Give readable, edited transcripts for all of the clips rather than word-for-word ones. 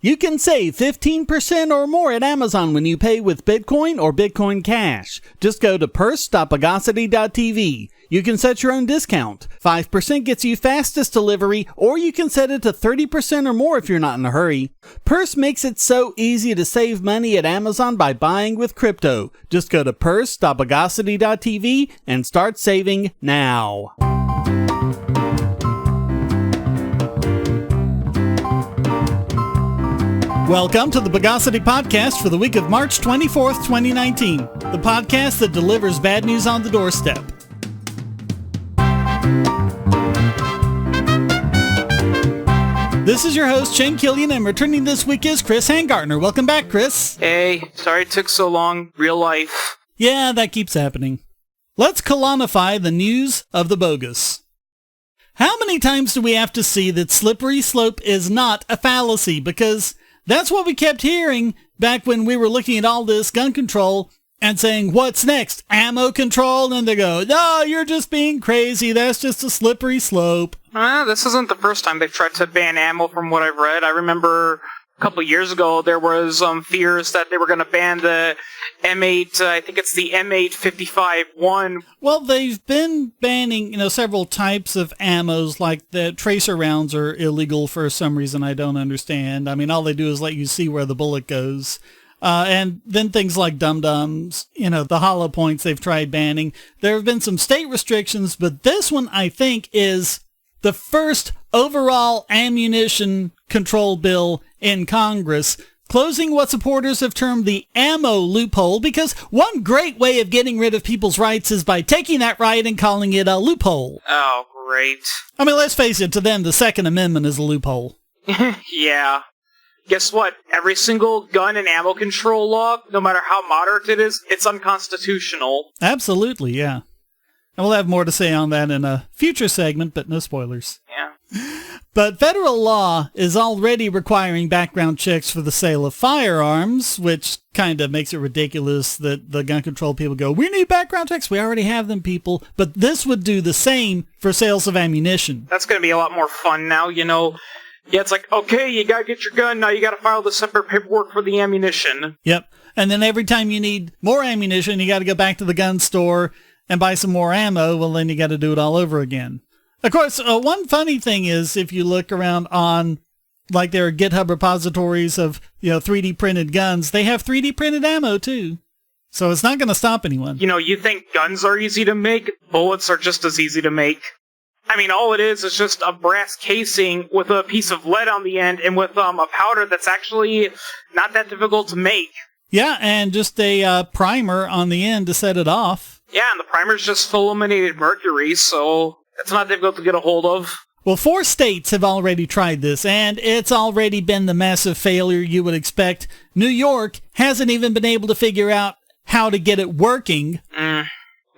You can save 15% or more at Amazon when you pay with Bitcoin or Bitcoin Cash. Just go to purse.bogosity.tv. You can set your own discount. 5% gets you fastest delivery, or you can set it to 30% or more if you're not in a hurry. Purse makes it so easy to save money at Amazon by buying with crypto. Just go to purse.bogosity.tv and start saving now. Welcome to the Bogosity Podcast for the week of March 24th, 2019. The podcast that delivers bad news on the doorstep. This is your host, Shane Killian, and returning this week is Chris Hangartner. Welcome back, Chris. Hey, sorry it took so long. Real life. Yeah, that keeps happening. Let's Cluonify the news of the bogus. How many times do we have to see that slippery slope is not a fallacy? Because that's what we kept hearing back when we were looking at all this gun control and saying, what's next? Ammo control? And they go, no, you're just being crazy. That's just a slippery slope. This isn't the first time they've tried to ban ammo from what I've read. I remember a couple of years ago there was fears that they were going to ban the M8, I think it's the M855-1. Well, they've been banning, several types of ammos, like the tracer rounds are illegal for some reason I don't understand. I mean, all they do is let you see where the bullet goes. And then things like dum-dums, the hollow points they've tried banning. There have been some state restrictions, but this one, I think, is the first overall ammunition control bill in Congress, closing what supporters have termed the ammo loophole, because one great way of getting rid of people's rights is by taking that right and calling it a loophole. Oh, great. I mean, let's face it, to them, the Second Amendment is a loophole. Yeah. Guess what? Every single gun and ammo control law, no matter how moderate it is, it's unconstitutional. Absolutely, yeah. And we'll have more to say on that in a future segment, but no spoilers. Yeah. But federal law is already requiring background checks for the sale of firearms, which kind of makes it ridiculous that the gun control people go, we need background checks. We already have them, people. But this would do the same for sales of ammunition. That's going to be a lot more fun now, Yeah, it's like, okay, you gotta get your gun, now you gotta file the separate paperwork for the ammunition. Yep. And then every time you need more ammunition, you gotta go back to the gun store and buy some more ammo. Well, then you gotta do it all over again. Of course, one funny thing is, if you look around on, like, there are GitHub repositories of, 3D printed guns, they have 3D printed ammo, too. So it's not gonna stop anyone. You think guns are easy to make? Bullets are just as easy to make. I mean, all it is just a brass casing with a piece of lead on the end and with a powder that's actually not that difficult to make. Yeah, and just a primer on the end to set it off. Yeah, and the primer's just fulminated mercury, so it's not difficult to get a hold of. Well, 4 states have already tried this, and it's already been the massive failure you would expect. New York hasn't even been able to figure out how to get it working.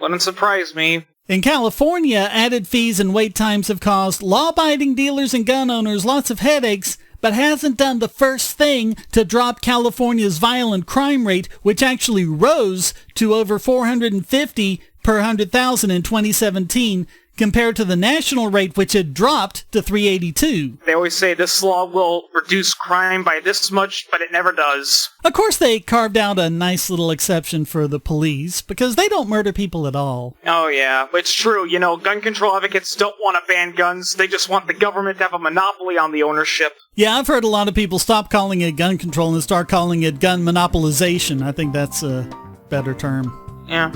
Wouldn't surprise me. In California, added fees and wait times have caused law-abiding dealers and gun owners lots of headaches, but hasn't done the first thing to drop California's violent crime rate, which actually rose to over 450 per 100,000 in 2017, compared to the national rate, which had dropped to 382. They always say this law will reduce crime by this much, but it never does. Of course, they carved out a nice little exception for the police, because they don't murder people at all. Oh, yeah. It's true. Gun control advocates don't want to ban guns. They just want the government to have a monopoly on the ownership. Yeah, I've heard a lot of people stop calling it gun control and start calling it gun monopolization. I think that's a better term. Yeah.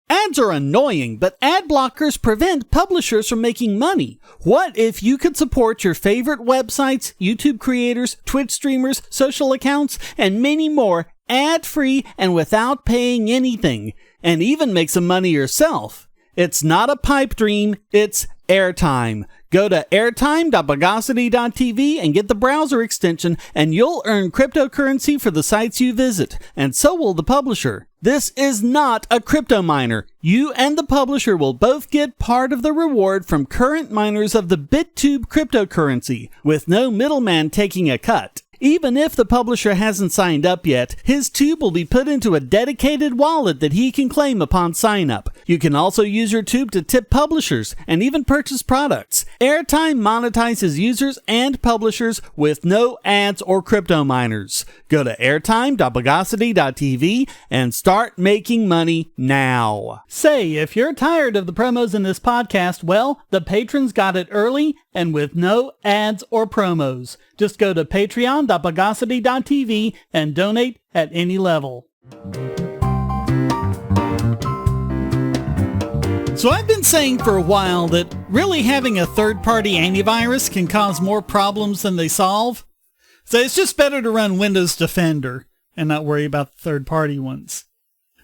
Ads are annoying, but ad blockers prevent publishers from making money. What if you could support your favorite websites, YouTube creators, Twitch streamers, social accounts, and many more ad-free and without paying anything, and even make some money yourself? It's not a pipe dream, it's airtime. Go to airtime.bogosity.tv and get the browser extension, and you'll earn cryptocurrency for the sites you visit, and so will the publisher. This is not a crypto miner. You and the publisher will both get part of the reward from current miners of the BitTube cryptocurrency, with no middleman taking a cut. Even if the publisher hasn't signed up yet, his tube will be put into a dedicated wallet that he can claim upon sign-up. You can also use your tube to tip publishers and even purchase products. Airtime monetizes users and publishers with no ads or crypto miners. Go to airtime.bogosity.tv and start making money now. Say, if you're tired of the promos in this podcast, well, the patrons got it early and with no ads or promos. Just go to patreon.bogosity.tv and donate at any level. So I've been saying for a while that really having a third-party antivirus can cause more problems than they solve. So it's just better to run Windows Defender and not worry about the third-party ones.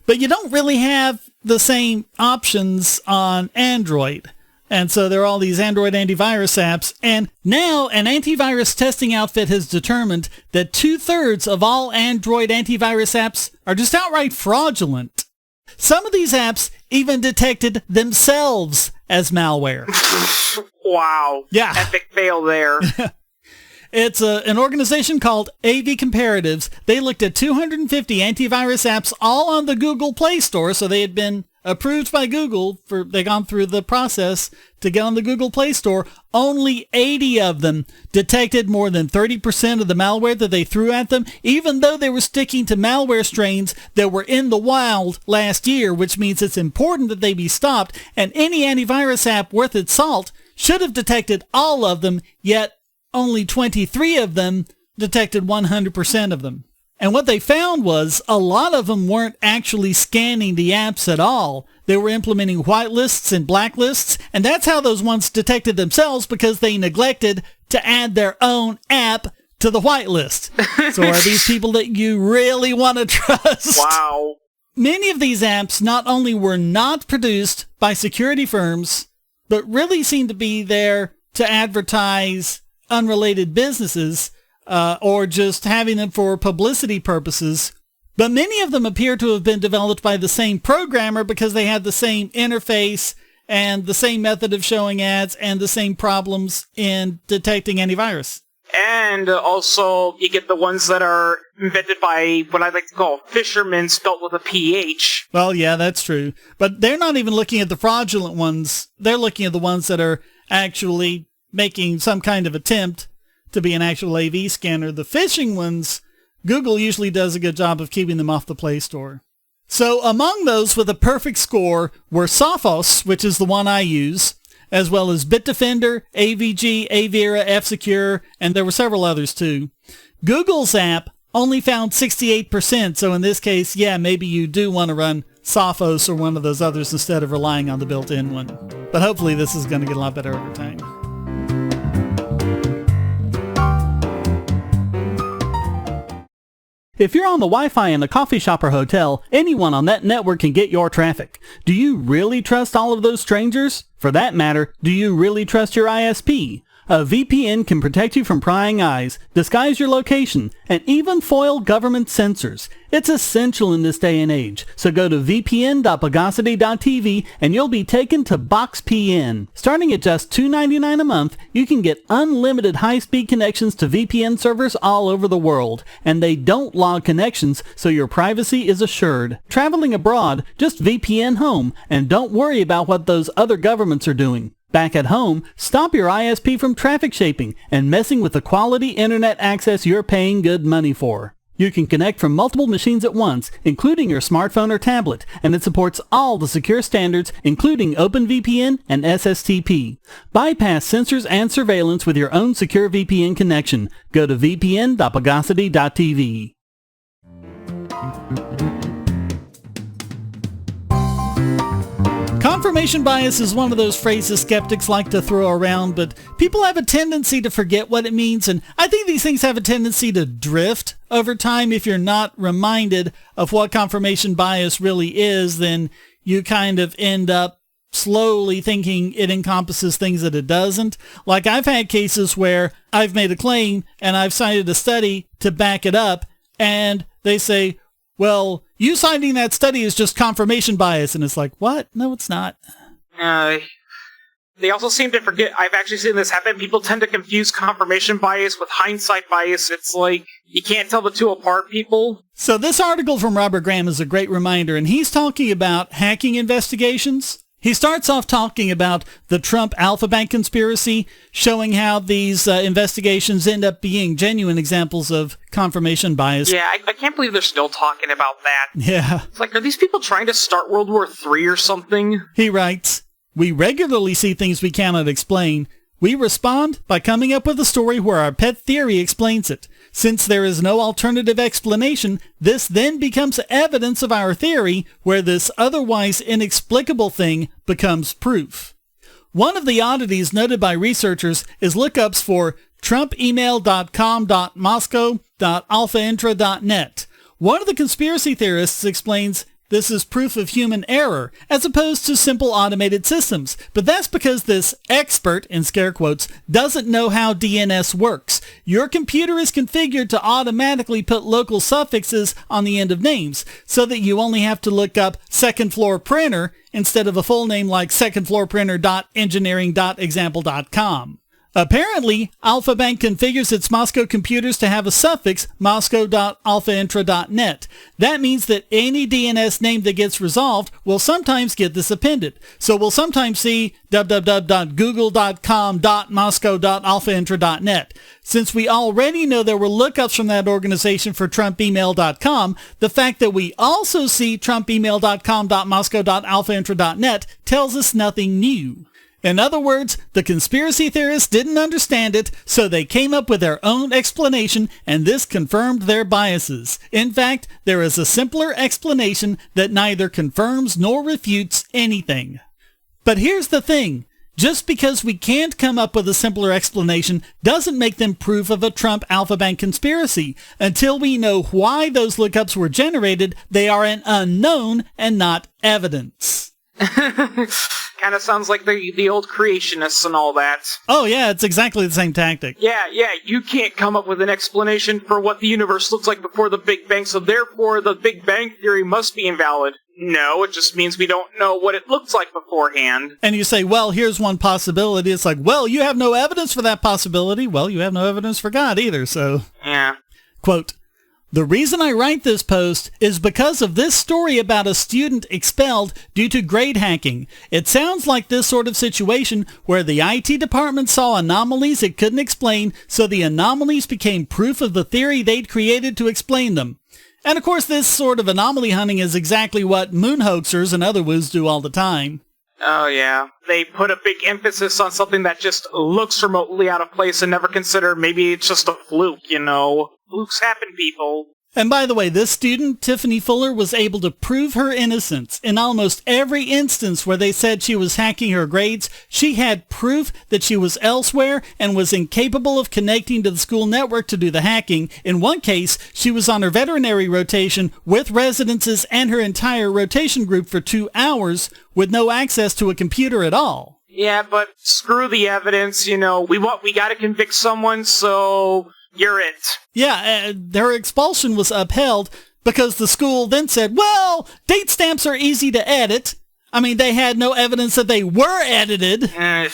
But you don't really have the same options on Android. And so there are all these Android antivirus apps. And now an antivirus testing outfit has determined that 2/3 of all Android antivirus apps are just outright fraudulent. Some of these apps even detected themselves as malware. Wow. Yeah. Epic fail there. It's an organization called AV Comparatives. They looked at 250 antivirus apps all on the Google Play Store, so they had been approved by Google. They gone through the process to get on the Google Play Store. Only 80 of them detected more than 30% of the malware that they threw at them, even though they were sticking to malware strains that were in the wild last year, which means it's important that they be stopped, and any antivirus app worth its salt should have detected all of them, yet only 23 of them detected 100% of them. And what they found was a lot of them weren't actually scanning the apps at all. They were implementing whitelists and blacklists, and that's how those ones detected themselves, because they neglected to add their own app to the whitelist. So are these people that you really want to trust? Wow. Many of these apps not only were not produced by security firms, but really seem to be there to advertise unrelated businesses, or just having them for publicity purposes. But many of them appear to have been developed by the same programmer because they had the same interface and the same method of showing ads and the same problems in detecting antivirus. And also, you get the ones that are invented by what I like to call fishermen spelt with a PH. Well, yeah, that's true. But they're not even looking at the fraudulent ones. They're looking at the ones that are actually making some kind of attempt to be an actual AV scanner. The phishing ones, Google usually does a good job of keeping them off the Play Store. So among those with a perfect score were Sophos, which is the one I use, as well as Bitdefender, AVG, Avira, F-Secure, and there were several others too. Google's app only found 68%, so in this case, yeah, maybe you do want to run Sophos or one of those others instead of relying on the built-in one. But hopefully this is going to get a lot better over time. If you're on the Wi-Fi in a coffee shop or hotel, anyone on that network can get your traffic. Do you really trust all of those strangers? For that matter, do you really trust your ISP? A VPN can protect you from prying eyes, disguise your location, and even foil government censors. It's essential in this day and age, so go to vpn.bogosity.tv and you'll be taken to BoxPN. Starting at just $2.99 a month, you can get unlimited high-speed connections to VPN servers all over the world, and they don't log connections, so your privacy is assured. Traveling abroad, just VPN home, and don't worry about what those other governments are doing. Back at home, stop your ISP from traffic shaping and messing with the quality internet access you're paying good money for. You can connect from multiple machines at once, including your smartphone or tablet, and it supports all the secure standards, including OpenVPN and SSTP. Bypass censors and surveillance with your own secure VPN connection. Go to vpn.bogosity.tv. Confirmation bias is one of those phrases skeptics like to throw around, but people have a tendency to forget what it means, and I think these things have a tendency to drift over time. If you're not reminded of what confirmation bias really is, then you kind of end up slowly thinking it encompasses things that it doesn't. Like, I've had cases where I've made a claim and I've cited a study to back it up, and they say, well, you citing that study is just confirmation bias. And it's like, what? No, it's not. They also seem to forget, I've actually seen this happen, people tend to confuse confirmation bias with hindsight bias. It's like, you can't tell the two apart, people. So this article from Robert Graham is a great reminder, and he's talking about hacking investigations. He starts off talking about the Trump Alpha Bank conspiracy, showing how these investigations end up being genuine examples of confirmation bias. Yeah, I can't believe they're still talking about that. Yeah. It's like, are these people trying to start World War III or something? He writes, "We regularly see things we cannot explain. We respond by coming up with a story where our pet theory explains it. Since there is no alternative explanation, this then becomes evidence of our theory, where this otherwise inexplicable thing becomes proof." One of the oddities noted by researchers is lookups for trumpemail.com.moscow.alphaintra.net. One of the conspiracy theorists explains this is proof of human error, as opposed to simple automated systems. But that's because this expert, in scare quotes, doesn't know how DNS works. Your computer is configured to automatically put local suffixes on the end of names, so that you only have to look up second floor printer instead of a full name like secondfloorprinter.engineering.example.com. Apparently, Alpha Bank configures its Moscow computers to have a suffix, moscow.alphaintra.net. That means that any DNS name that gets resolved will sometimes get this appended. So we'll sometimes see www.google.com.moscow.alphaintra.net. Since we already know there were lookups from that organization for trumpemail.com, the fact that we also see trumpemail.com.moscow.alphaintra.net tells us nothing new. In other words, the conspiracy theorists didn't understand it, so they came up with their own explanation, and this confirmed their biases. In fact, there is a simpler explanation that neither confirms nor refutes anything. But here's the thing. Just because we can't come up with a simpler explanation doesn't make them proof of a Trump Alpha Bank conspiracy. Until we know why those lookups were generated, they are an unknown and not evidence. Kind of sounds like the old creationists and all that. Oh yeah, it's exactly the same tactic. Yeah, you can't come up with an explanation for what the universe looks like before the Big Bang, so therefore the Big Bang Theory must be invalid. No, it just means we don't know what it looks like beforehand. And you say, well, here's one possibility. It's like, well, you have no evidence for that possibility. Well, you have no evidence for God either, so... Yeah. Quote, "The reason I write this post is because of this story about a student expelled due to grade hacking. It sounds like this sort of situation where the IT department saw anomalies it couldn't explain, so the anomalies became proof of the theory they'd created to explain them." And of course, this sort of anomaly hunting is exactly what moon hoaxers and other woos do all the time. Oh yeah. They put a big emphasis on something that just looks remotely out of place and never consider maybe it's just a fluke, you know. Flukes happen, people. And by the way, this student, Tiffany Fuller, was able to prove her innocence. In almost every instance where they said she was hacking her grades, she had proof that she was elsewhere and was incapable of connecting to the school network to do the hacking. In one case, she was on her veterinary rotation with residences and her entire rotation group for 2 hours with no access to a computer at all. Yeah, but screw the evidence, you know. We gotta convict someone, so... You're it. Yeah, her expulsion was upheld because the school then said, well, date stamps are easy to edit. I mean, they had no evidence that they were edited. It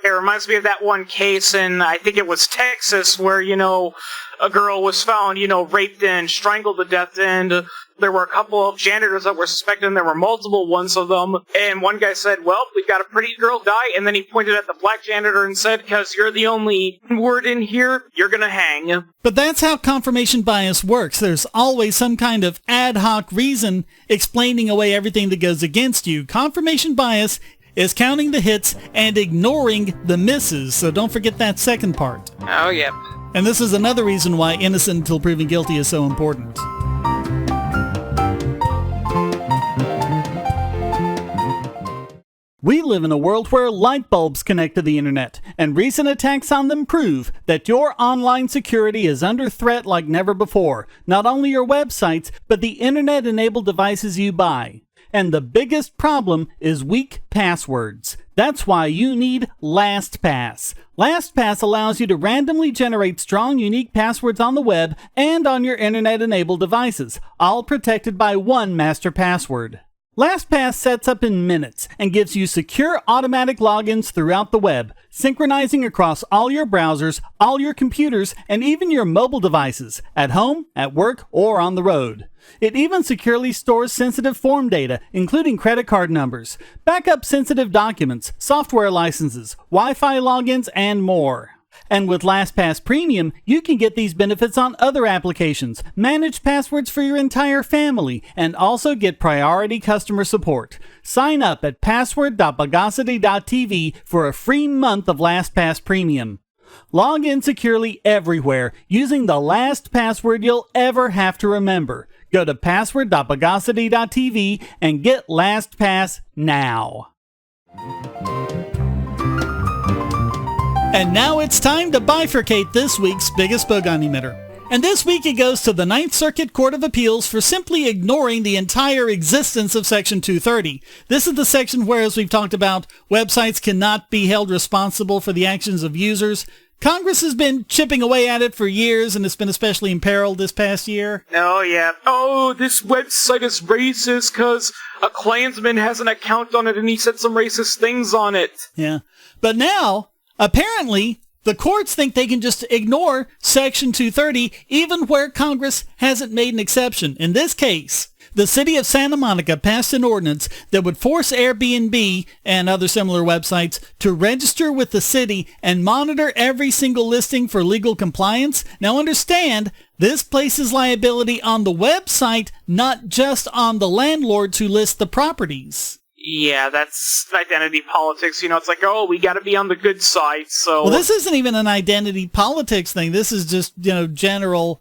reminds me of that one case in, I think it was Texas, where, you know, a girl was found, you know, raped and strangled to death, and there were a couple of janitors that were suspected, and there were multiple ones of them, and one guy said, well, we've got a pretty girl die, and then he pointed at the black janitor and said, because you're the only word in here, you're gonna hang. But that's how confirmation bias works. There's always some kind of ad hoc reason explaining away everything that goes against you. Confirmation bias is counting the hits and ignoring the misses, so don't forget that second part. Oh, yep. And this is another reason why innocent until proven guilty is so important. We live in a world where light bulbs connect to the internet, and recent attacks on them prove that your online security is under threat like never before. Not only your websites, but the internet-enabled devices you buy. And the biggest problem is weak passwords. That's why you need LastPass. LastPass allows you to randomly generate strong, unique passwords on the web and on your internet-enabled devices, all protected by one master password. LastPass sets up in minutes and gives you secure automatic logins throughout the web, synchronizing across all your browsers, all your computers, and even your mobile devices, at home, at work, or on the road. It even securely stores sensitive form data, including credit card numbers, backup sensitive documents, software licenses, Wi-Fi logins, and more. And with LastPass Premium, you can get these benefits on other applications, manage passwords for your entire family, and also get priority customer support. Sign up at password.bogosity.tv for a free month of LastPass Premium. Log in securely everywhere using the last password you'll ever have to remember. Go to password.bogosity.tv and get LastPass now. And now it's time to bifurcate this week's biggest Bogon emitter. And this week it goes to the Ninth Circuit Court of Appeals for simply ignoring the entire existence of Section 230. This is the section where, as we've talked about, websites cannot be held responsible for the actions of users. Congress has been chipping away at it for years, and it's been especially imperiled this past year. Oh, yeah. Oh, this website is racist because a Klansman has an account on it and he said some racist things on it. Yeah. But now, apparently, the courts think they can just ignore Section 230 even where Congress hasn't made an exception. In this case, the city of Santa Monica passed an ordinance that would force Airbnb and other similar websites to register with the city and monitor every single listing for legal compliance. Now understand, this places liability on the website, not just on the landlords who list the properties. Yeah, that's identity politics. You know, it's like, oh, we got to be on the good side, so... Well, this isn't even an identity politics thing. This is just, general...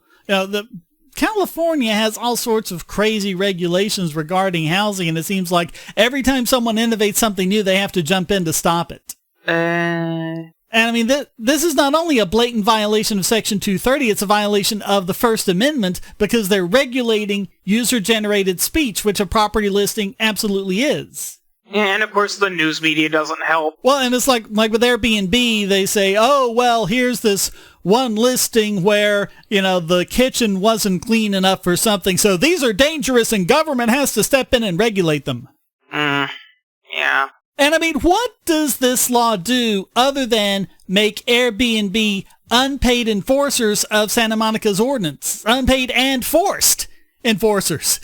California has all sorts of crazy regulations regarding housing, and it seems like every time someone innovates something new, they have to jump in to stop it. And I mean, this is not only a blatant violation of Section 230, it's a violation of the First Amendment because they're regulating user-generated speech, which a property listing absolutely is. And, of course, the news media doesn't help. Well, and it's like with Airbnb, they say, oh, well, here's this one listing where, the kitchen wasn't clean enough for something, so these are dangerous and government has to step in and regulate them. Yeah. And I mean, what does this law do other than make Airbnb unpaid enforcers of Santa Monica's ordinance? Unpaid and forced enforcers.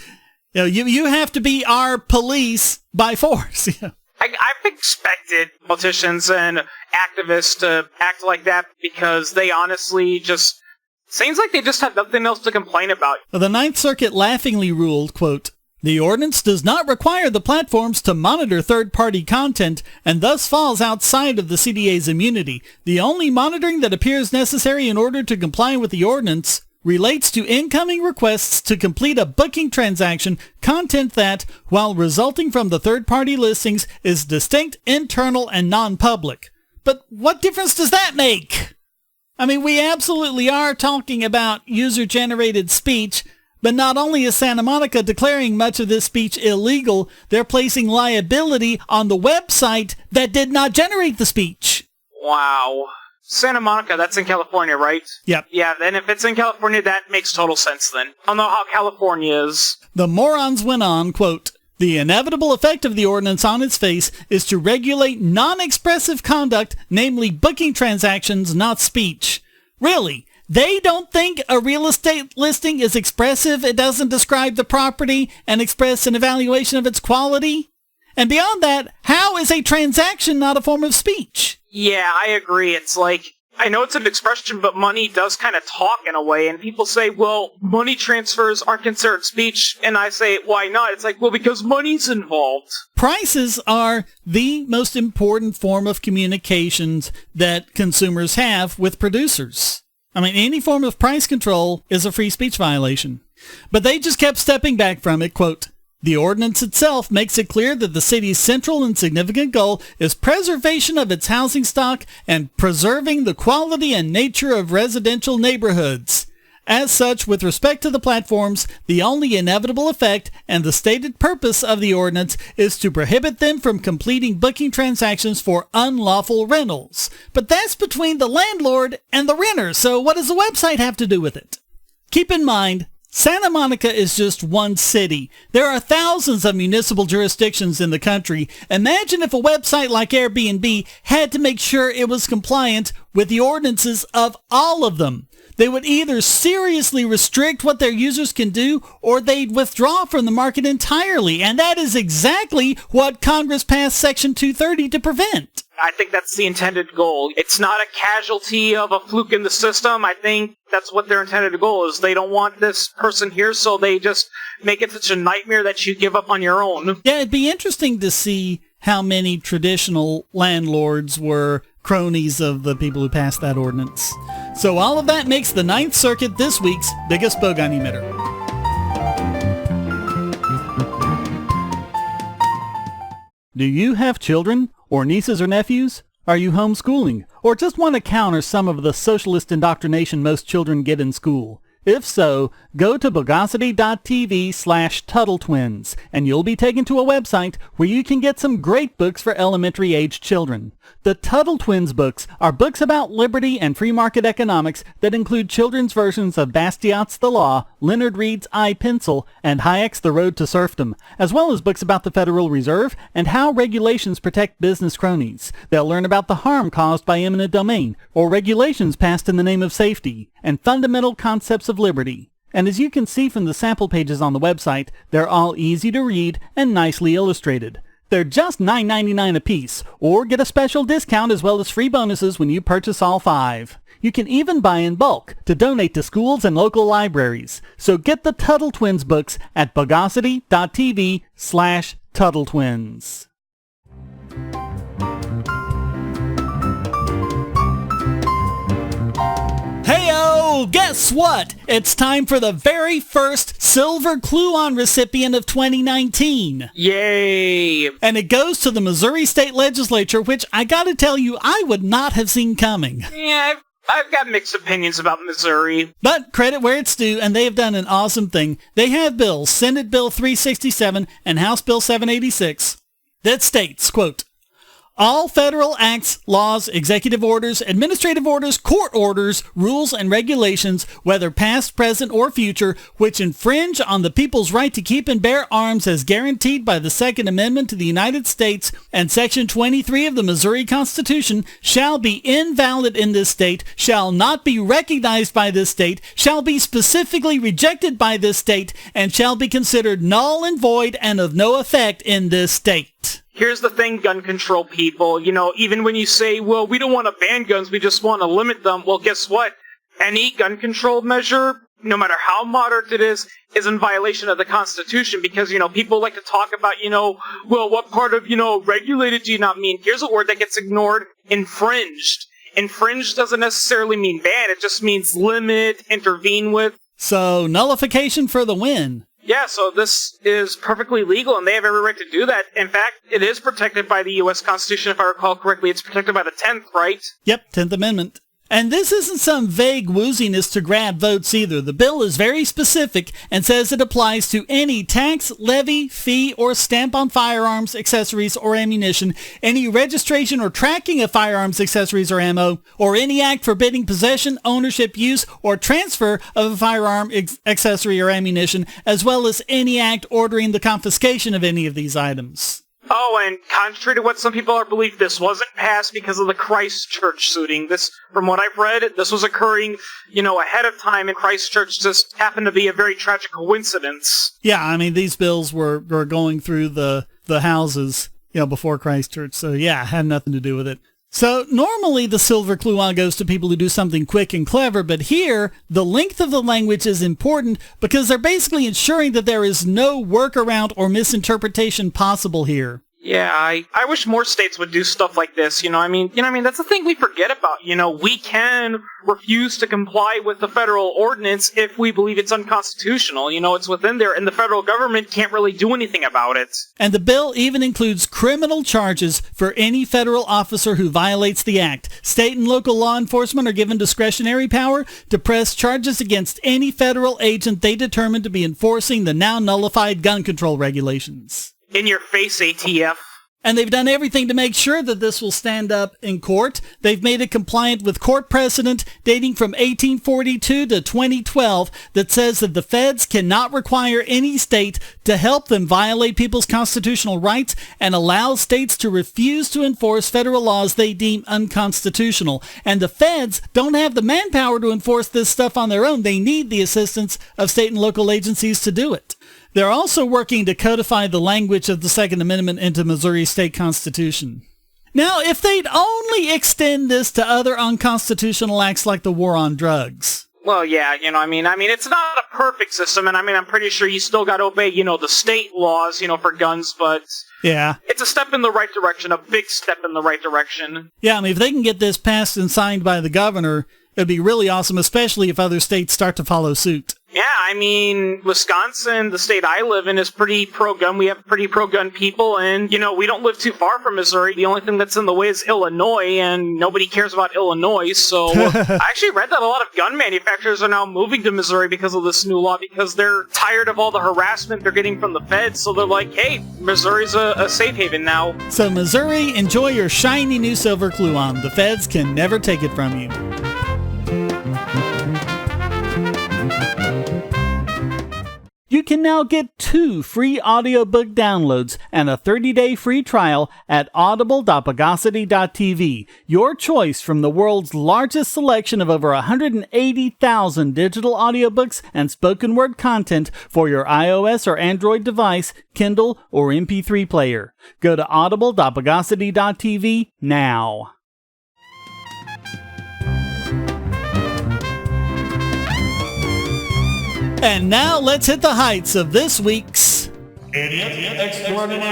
You have to be our police by force. I've expected politicians and activists to act like that because they honestly just... Seems like they just have nothing else to complain about. The Ninth Circuit laughingly ruled, quote, "The ordinance does not require the platforms to monitor third-party content and thus falls outside of the CDA's immunity. The only monitoring that appears necessary in order to comply with the ordinance relates to incoming requests to complete a booking transaction, content that, while resulting from the third-party listings, is distinct, internal, and non-public." But what difference does that make? I mean, we absolutely are talking about user-generated speech, but not only is Santa Monica declaring much of this speech illegal, they're placing liability on the website that did not generate the speech. Wow. Santa Monica, that's in California, right? Yep. Yeah, then if it's in California, that makes total sense then. I don't know how California is. The morons went on, quote, "The inevitable effect of the ordinance on its face is to regulate non-expressive conduct, namely booking transactions, not speech." Really? They don't think a real estate listing is expressive? It doesn't describe the property and express an evaluation of its quality? And beyond that, how is a transaction not a form of speech? Yeah, I agree. It's like, I know it's an expression, but money does kind of talk in a way, and people say, well, money transfers aren't considered speech, and I say, why not? It's like, well, because money's involved. Prices are the most important form of communications that consumers have with producers. I mean, any form of price control is a free speech violation. But they just kept stepping back from it, quote, "The ordinance itself makes it clear that the city's central and significant goal is preservation of its housing stock and preserving the quality and nature of residential neighborhoods. As such, with respect to the platforms, the only inevitable effect and the stated purpose of the ordinance is to prohibit them from completing booking transactions for unlawful rentals." But that's between the landlord and the renter, so what does the website have to do with it? Keep in mind, Santa Monica is just one city. There are thousands of municipal jurisdictions in the country. Imagine if a website like Airbnb had to make sure it was compliant with the ordinances of all of them. They would either seriously restrict what their users can do, or they'd withdraw from the market entirely. And that is exactly what Congress passed Section 230 to prevent. I think that's the intended goal. It's not a casualty of a fluke in the system. I think that's what their intended goal is. They don't want this person here, so they just make it such a nightmare that you give up on your own. Yeah, it'd be interesting to see how many traditional landlords were cronies of the people who passed that ordinance. So all of that makes the Ninth Circuit this week's biggest Bogon emitter. Do you have children, or nieces or nephews? Are you homeschooling, or just want to counter some of the socialist indoctrination most children get in school? If so, go to Bogosity.tv/TuttleTwins, and you'll be taken to a website where you can get some great books for elementary-aged children. The Tuttle Twins books are books about liberty and free market economics that include children's versions of Bastiat's The Law, Leonard Read's I, Pencil, and Hayek's The Road to Serfdom, as well as books about the Federal Reserve and how regulations protect business cronies. They'll learn about the harm caused by eminent domain, or regulations passed in the name of safety, and fundamental concepts of liberty. And as you can see from the sample pages on the website, they're all easy to read and nicely illustrated. They're just $9.99 a piece, or get a special discount as well as free bonuses when you purchase all 5. You can even buy in bulk to donate to schools and local libraries. So get the Tuttle Twins books at Bogosity.tv/TuttleTwins. Heyo! Guess what? It's time for the very first Silver Cluon recipient of 2019. Yay! And it goes to the Missouri State Legislature, which I gotta tell you, I would not have seen coming. Yeah, I've got mixed opinions about Missouri. But credit where it's due, and they have done an awesome thing. They have bills, Senate Bill 367 and House Bill 786, that states, quote, all federal acts, laws, executive orders, administrative orders, court orders, rules, and regulations, whether past, present, or future, which infringe on the people's right to keep and bear arms as guaranteed by the Second Amendment to the United States and Section 23 of the Missouri Constitution, shall be invalid in this state, shall not be recognized by this state, shall be specifically rejected by this state, and shall be considered null and void and of no effect in this state. Here's the thing, gun control people. You know, even when you say, well, we don't want to ban guns, we just want to limit them. Well, guess what? Any gun control measure, no matter how moderate it is in violation of the Constitution, because, you know, people like to talk about, you know, well, what part of, you know, regulated do you not mean? Here's a word that gets ignored: infringed. Infringed doesn't necessarily mean ban. It just means limit, intervene with. So, nullification for the win. Yeah, so this is perfectly legal, and they have every right to do that. In fact, it is protected by the U.S. Constitution, if I recall correctly. It's protected by the 10th, right? Yep, 10th Amendment. And this isn't some vague wooziness to grab votes either. The bill is very specific and says it applies to any tax, levy, fee, or stamp on firearms, accessories, or ammunition, any registration or tracking of firearms, accessories, or ammo, or any act forbidding possession, ownership, use, or transfer of a firearm, accessory, or ammunition, as well as any act ordering the confiscation of any of these items. Oh, and contrary to what some people are believing, this wasn't passed because of the Christchurch shooting. This, from what I've read, this was occurring, you know, ahead of time, and Christchurch just happened to be a very tragic coincidence. Yeah, I mean, these bills were going through the houses, you know, before Christchurch, so yeah, it had nothing to do with it. So normally the Silver Cluon goes to people who do something quick and clever, but here the length of the language is important because they're basically ensuring that there is no workaround or misinterpretation possible here. Yeah, I wish more states would do stuff like this. I mean, that's the thing we forget about. We can refuse to comply with the federal ordinance if we believe it's unconstitutional. It's within there, and the federal government can't really do anything about it. And the bill even includes criminal charges for any federal officer who violates the act. State and local law enforcement are given discretionary power to press charges against any federal agent they determine to be enforcing the now nullified gun control regulations. In your face, ATF. And they've done everything to make sure that this will stand up in court. They've made it compliant with court precedent dating from 1842 to 2012 that says that the feds cannot require any state to help them violate people's constitutional rights and allow states to refuse to enforce federal laws they deem unconstitutional. And the feds don't have the manpower to enforce this stuff on their own. They need the assistance of state and local agencies to do it. They're also working to codify the language of the Second Amendment into Missouri's state constitution. Now, if they'd only extend this to other unconstitutional acts like the war on drugs. Well, yeah, I mean, it's not a perfect system, and I'm pretty sure you still got to obey, the state laws, for guns, but yeah, it's a step in the right direction, a big step in the right direction. Yeah, I mean, if they can get this passed and signed by the governor, it'd be really awesome, especially if other states start to follow suit. Yeah, I mean, Wisconsin, the state I live in, is pretty pro-gun. We have pretty pro-gun people, and, we don't live too far from Missouri. The only thing that's in the way is Illinois, and nobody cares about Illinois, so I actually read that a lot of gun manufacturers are now moving to Missouri because of this new law, because they're tired of all the harassment they're getting from the feds, so they're like, hey, Missouri's a safe haven now. So, Missouri, enjoy your shiny new silver Cluon. The feds can never take it from you. You can now get 2 free audiobook downloads and a 30-day free trial at audible.bogosity.tv. Your choice from the world's largest selection of over 180,000 digital audiobooks and spoken word content for your iOS or Android device, Kindle, or MP3 player. Go to audible.bogosity.tv now. And now let's hit the heights of this week's Idiot Extraordinaire.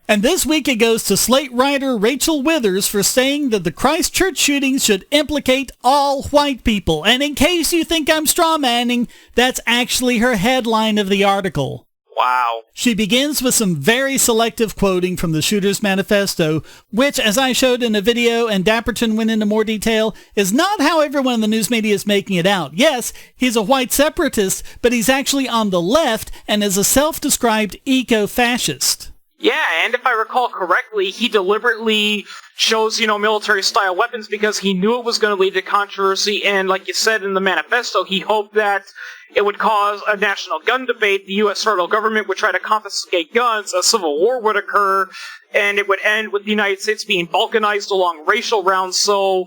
And this week it goes to Slate writer Rachel Withers for saying that the Christchurch shootings should implicate all white people. And in case you think I'm strawmanning, that's actually her headline of the article. Wow. She begins with some very selective quoting from the Shooter's Manifesto, which, as I showed in a video and Dapperton went into more detail, is not how everyone in the news media is making it out. Yes, he's a white separatist, but he's actually on the left and is a self-described eco-fascist. Yeah, and if I recall correctly, he deliberately chose, military-style weapons because he knew it was going to lead to controversy, and like you said in the manifesto, he hoped that it would cause a national gun debate, the U.S. federal government would try to confiscate guns, a civil war would occur, and it would end with the United States being balkanized along racial rounds, so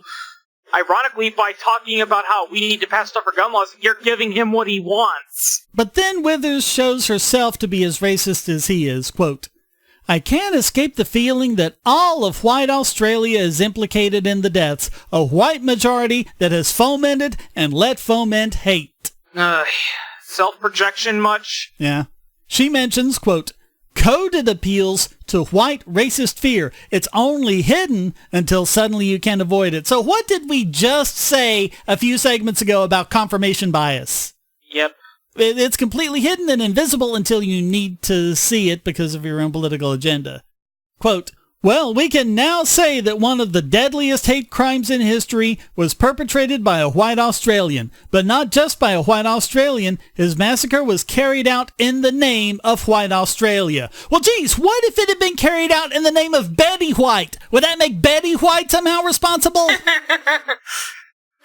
ironically, by talking about how we need to pass tougher gun laws, you're giving him what he wants. But then Withers shows herself to be as racist as he is, quote, I can't escape the feeling that all of white Australia is implicated in the deaths, a white majority that has fomented and let foment hate. Self-projection much? Yeah. She mentions, quote, coded appeals to white racist fear. It's only hidden until suddenly you can't avoid it. So what did we just say a few segments ago about confirmation bias? Yep. It's completely hidden and invisible until you need to see it because of your own political agenda. Quote, well, we can now say that one of the deadliest hate crimes in history was perpetrated by a white Australian. But not just by a white Australian. His massacre was carried out in the name of white Australia. Well, geez, what if it had been carried out in the name of Betty White? Would that make Betty White somehow responsible?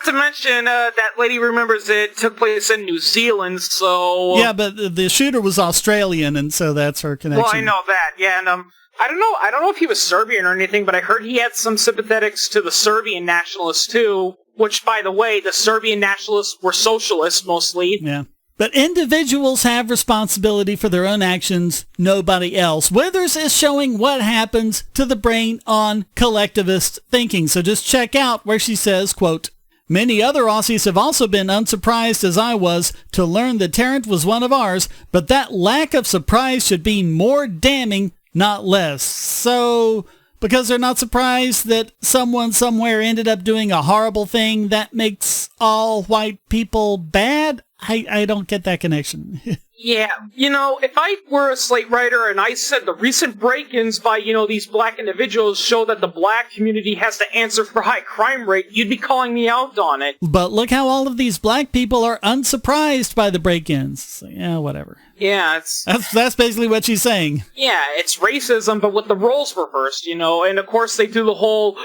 To mention, that lady remembers it took place in New Zealand, so... Yeah, but the shooter was Australian, and so that's her connection. Well, I know that, yeah, and, I don't know if he was Serbian or anything, but I heard he had some sympathetics to the Serbian nationalists, too, which, by the way, the Serbian nationalists were socialists, mostly. Yeah. But individuals have responsibility for their own actions, nobody else. Withers is showing what happens to the brain on collectivist thinking, so just check out where she says, quote, many other Aussies have also been unsurprised as I was to learn that Tarrant was one of ours, but that lack of surprise should be more damning, not less. So, because they're not surprised that someone somewhere ended up doing a horrible thing, that makes all white people bad? I don't get that connection. Yeah, if I were a Slate writer and I said the recent break-ins by, these black individuals show that the black community has to answer for high crime rate, you'd be calling me out on it. But look how all of these black people are unsurprised by the break-ins. So, yeah, whatever. Yeah, That's basically what she's saying. Yeah, it's racism, but with the roles reversed, and of course they do the whole,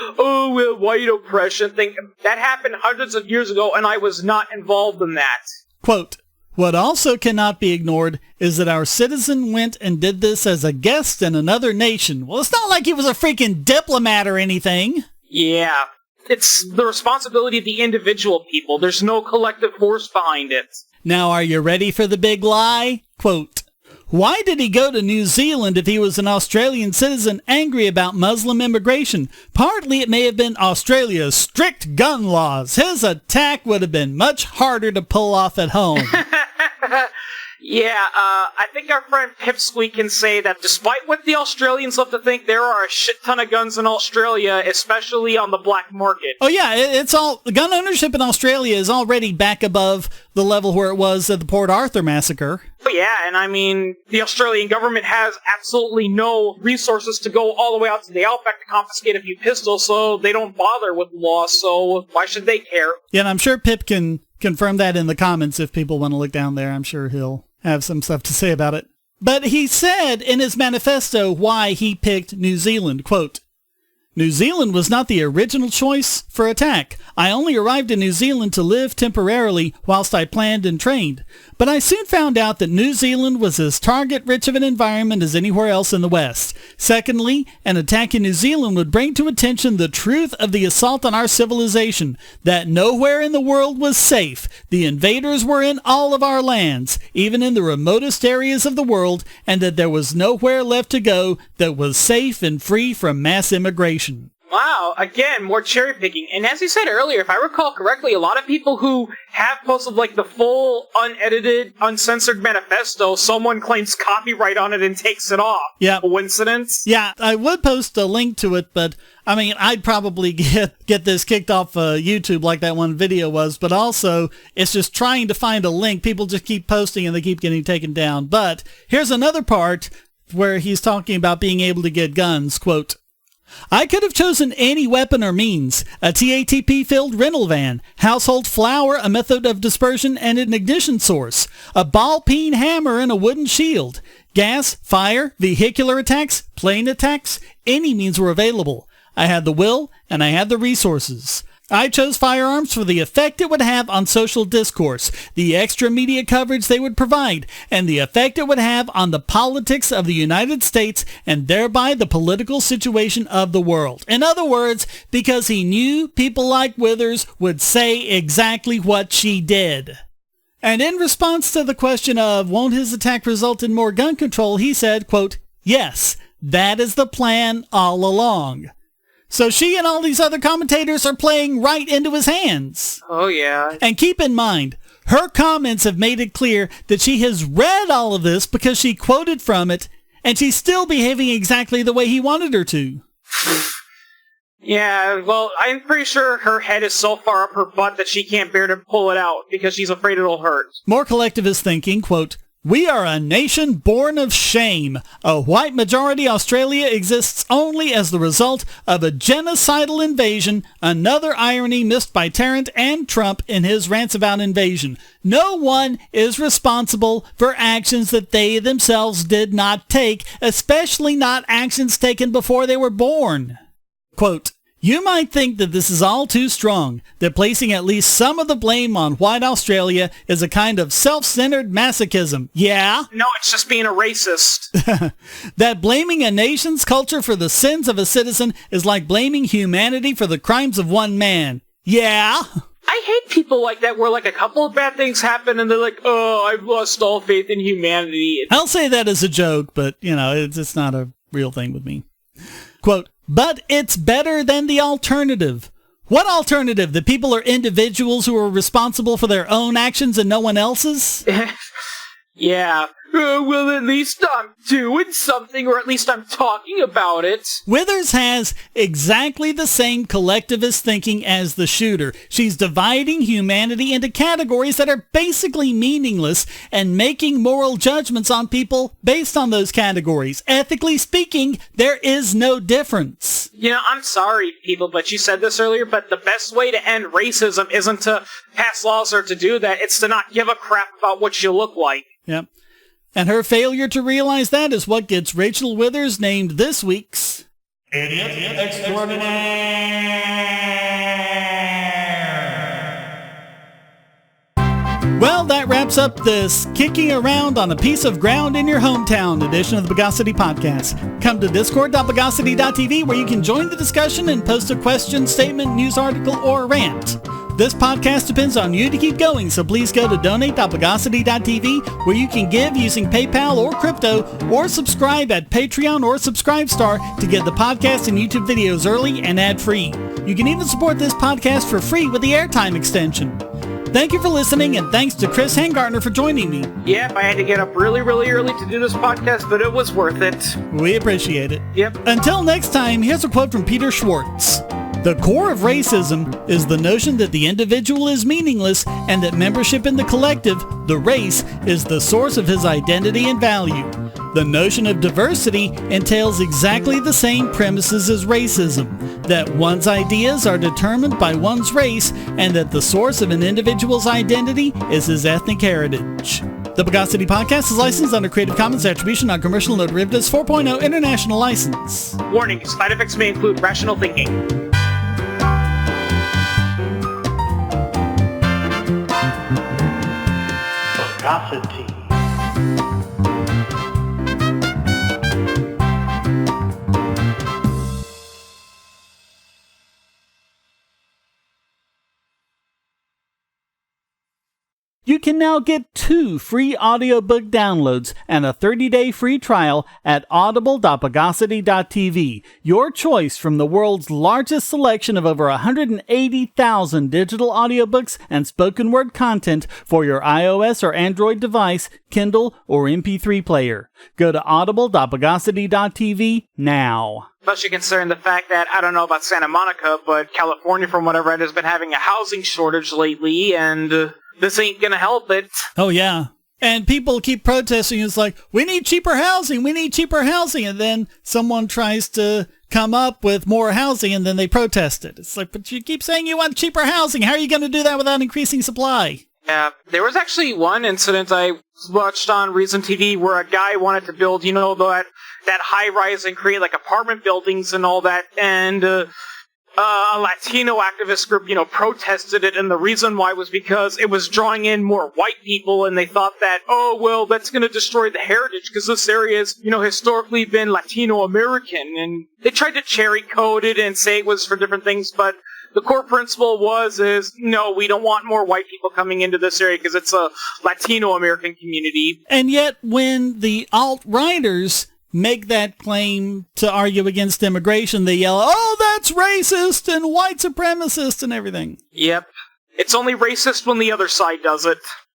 white oppression thing. That happened hundreds of years ago, and I was not involved in that. Quote, what also cannot be ignored is that our citizen went and did this as a guest in another nation. Well, it's not like he was a freaking diplomat or anything. Yeah, it's the responsibility of the individual people. There's no collective force behind it. Now, are you ready for the big lie? Quote, why did he go to New Zealand if he was an Australian citizen angry about Muslim immigration? Partly it may have been Australia's strict gun laws. His attack would have been much harder to pull off at home. Yeah, I think our friend Pipsqueak can say that despite what the Australians love to think, there are a shit ton of guns in Australia, especially on the black market. Oh yeah, it's all, gun ownership in Australia is already back above the level where it was at the Port Arthur massacre. Oh yeah, and I mean, the Australian government has absolutely no resources to go all the way out to the outback to confiscate a few pistols, so they don't bother with law, so why should they care? Yeah, and I'm sure Pip can confirm that in the comments if people want to look down there. I'm sure he'll have some stuff to say about it. But he said in his manifesto why he picked New Zealand, quote, New Zealand was not the original choice for attack. I only arrived in New Zealand to live temporarily whilst I planned and trained. But I soon found out that New Zealand was as target-rich of an environment as anywhere else in the West. Secondly, an attack in New Zealand would bring to attention the truth of the assault on our civilization, that nowhere in the world was safe. The invaders were in all of our lands, even in the remotest areas of the world, and that there was nowhere left to go that was safe and free from mass immigration. Wow, again, more cherry picking. And as you said earlier, if I recall correctly, a lot of people who have posted like the full, unedited, uncensored manifesto, someone claims copyright on it and takes it off. Yeah. Coincidence? Yeah, I would post a link to it, but I mean, I'd probably get this kicked off YouTube like that one video was, but also it's just trying to find a link. People just keep posting and they keep getting taken down. But here's another part where he's talking about being able to get guns, quote, I could have chosen any weapon or means, a TATP-filled rental van, household flour, a method of dispersion and an ignition source, a ball-peen hammer and a wooden shield, gas, fire, vehicular attacks, plane attacks, any means were available. I had the will and I had the resources. I chose firearms for the effect it would have on social discourse, the extra media coverage they would provide, and the effect it would have on the politics of the United States and thereby the political situation of the world. In other words, because he knew people like Withers would say exactly what she did. And in response to the question of won't his attack result in more gun control, he said, quote, yes, that is the plan all along. So she and all these other commentators are playing right into his hands. Oh, yeah. And keep in mind, her comments have made it clear that she has read all of this because she quoted from it, and she's still behaving exactly the way he wanted her to. Yeah, well, I'm pretty sure her head is so far up her butt that she can't bear to pull it out because she's afraid it'll hurt. More collectivist thinking, quote, we are a nation born of shame. A white majority Australia exists only as the result of a genocidal invasion, another irony missed by Tarrant and Trump in his rants about invasion. No one is responsible for actions that they themselves did not take, especially not actions taken before they were born. Quote, you might think that this is all too strong, that placing at least some of the blame on white Australia is a kind of self-centered masochism. Yeah? No, it's just being a racist. That blaming a nation's culture for the sins of a citizen is like blaming humanity for the crimes of one man. Yeah? I hate people like that where like a couple of bad things happen and they're like, oh, I've lost all faith in humanity. I'll say that as a joke, but, you know, it's not a real thing with me. Quote, but it's better than the alternative. What alternative? That people are individuals who are responsible for their own actions and no one else's? Yeah. Well, at least I'm doing something, or at least I'm talking about it. Withers has exactly the same collectivist thinking as the shooter. She's dividing humanity into categories that are basically meaningless and making moral judgments on people based on those categories. Ethically speaking, there is no difference. You know, I'm sorry, people, but you said this earlier, but the best way to end racism isn't to pass laws or to do that. It's to not give a crap about what you look like. Yep. And her failure to realize that is what gets Rachel Withers named this week's Idiot Extraordinaire. Well, that wraps up this Kicking Around on a Piece of Ground in Your Hometown edition of the Bogosity Podcast. Come to discord.bogosity.tv where you can join the discussion and post a question, statement, news article, or rant. This podcast depends on you to keep going, so please go to donate.bogosity.tv where you can give using PayPal or crypto, or subscribe at Patreon or Subscribestar to get the podcast and YouTube videos early and ad-free. You can even support this podcast for free with the airtime extension. Thank you for listening, and thanks to Chris Hangartner for joining me. Yep, I had to get up really, really early to do this podcast, but it was worth it. We appreciate it. Yep. Until next time, here's a quote from Peter Schwartz. The core of racism is the notion that the individual is meaningless and that membership in the collective, the race, is the source of his identity and value. The notion of diversity entails exactly the same premises as racism, that one's ideas are determined by one's race and that the source of an individual's identity is his ethnic heritage. The Bogosity Podcast is licensed under Creative Commons Attribution Non-Commercial No Derivatives 4.0 International License. Warning, side effects may include rational thinking. Bogosity. You can now get 2 free audiobook downloads and a 30-day free trial at audible.bogosity.tv. Your choice from the world's largest selection of over 180,000 digital audiobooks and spoken word content for your iOS or Android device, Kindle, or MP3 player. Go to audible.bogosity.tv now. Especially considering the fact that, I don't know about Santa Monica, but California, from what I've read, has been having a housing shortage lately, and this ain't gonna help it. Oh, yeah. And people keep protesting. It's like, we need cheaper housing. We need cheaper housing. And then someone tries to come up with more housing, and then they protest it. It's like, but you keep saying you want cheaper housing. How are you going to do that without increasing supply? Yeah, there was actually one incident I watched on Reason TV where a guy wanted to build, you know, that high-rise and create, like, apartment buildings and all that, and a Latino activist group, you know, protested it, and the reason why was because it was drawing in more white people, and they thought that, oh, well, that's going to destroy the heritage, because this area has, you know, historically been Latino-American, and they tried to cherry-code it and say it was for different things, but the core principle is, no, we don't want more white people coming into this area because it's a Latino-American community. And yet, when the alt-righters make that claim to argue against immigration, they yell, oh, that's racist and white supremacist and everything. Yep. It's only racist when the other side does it.